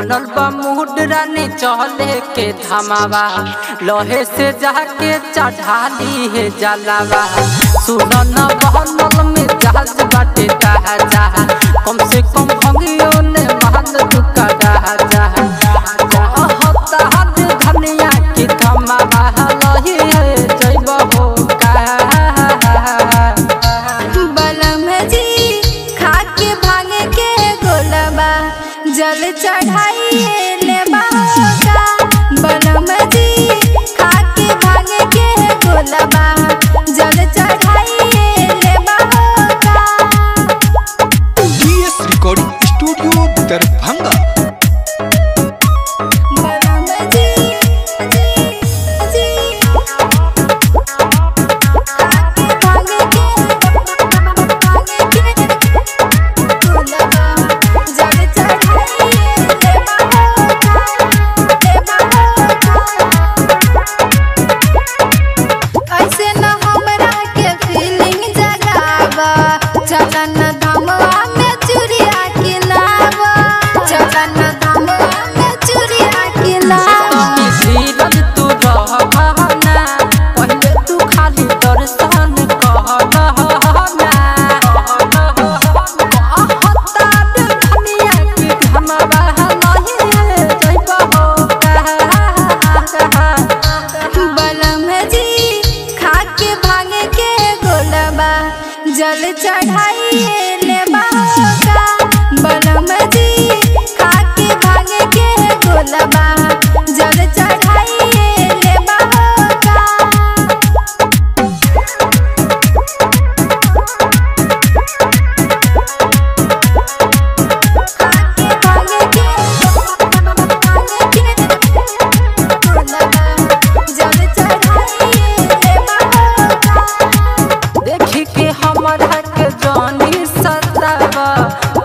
बनल बा मूड रानी चले के धमावा लोहे से जाके चढ़ाली है जलावा। सुनो न बनल में जहाज बाटे ताजा कम से कम भंगियो ने मान दुका राजा कहता हद धनिया की धमावा लोहे है जइब हो का बलम जी खा के भागे के गोलबा जल चढ़ाइए ले बाहोगा। बलम जी खा के भागे के गोलबा जल चढ़ाइए ले बाहोगा। DS recording studio Darbhanga. जल चढ़ाइए ले बाहोगा। बलम जी खा के भागे के गोलबा जल चढ़ाइए ले बाहोगा।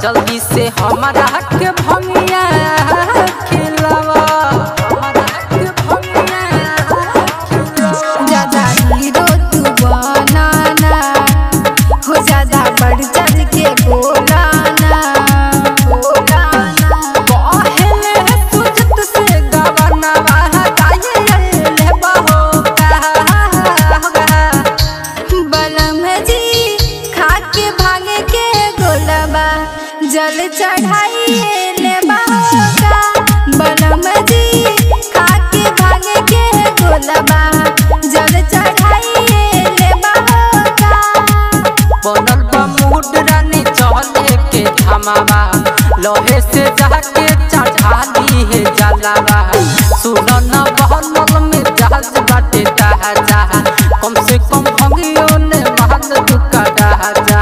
जल्दी से हमारा के भंगिया खिलावा ज्यादा हीरो तू बनाना हो ज्यादा बढ़ चढ़ के बोलाना पहले सुजत से गवाना गाये ले बाहोगा। बलम जी खा के भागे के गोलबा जल चढ़ाइए ले बाहोगा। बलम जी खा के भागे के गोलबा जल चढ़ाइए ले बाहोगा। बनल बा मूड रानी चले के धमावा लोहे से जाके चढ़ाली है जलावा। सुनो न बनल में जहाज बाटे ताजा कम से कम भंगियो ने मान दुका राजा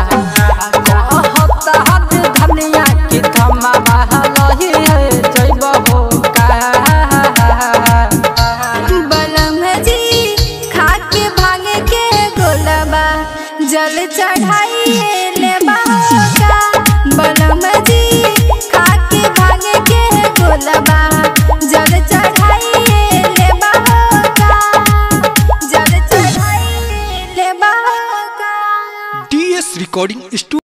कहता हद धनिया की धमावा लोहे है जइब हो का। बलम जी खा के भागे के गोलबा जल चढ़ाइए ले बाहोगा। बलम जी खा के भागे के गोलबा जल चढ़ाइए ले बाहोगा। जल चढ़ाइए ले बाहोगा। DS recording studio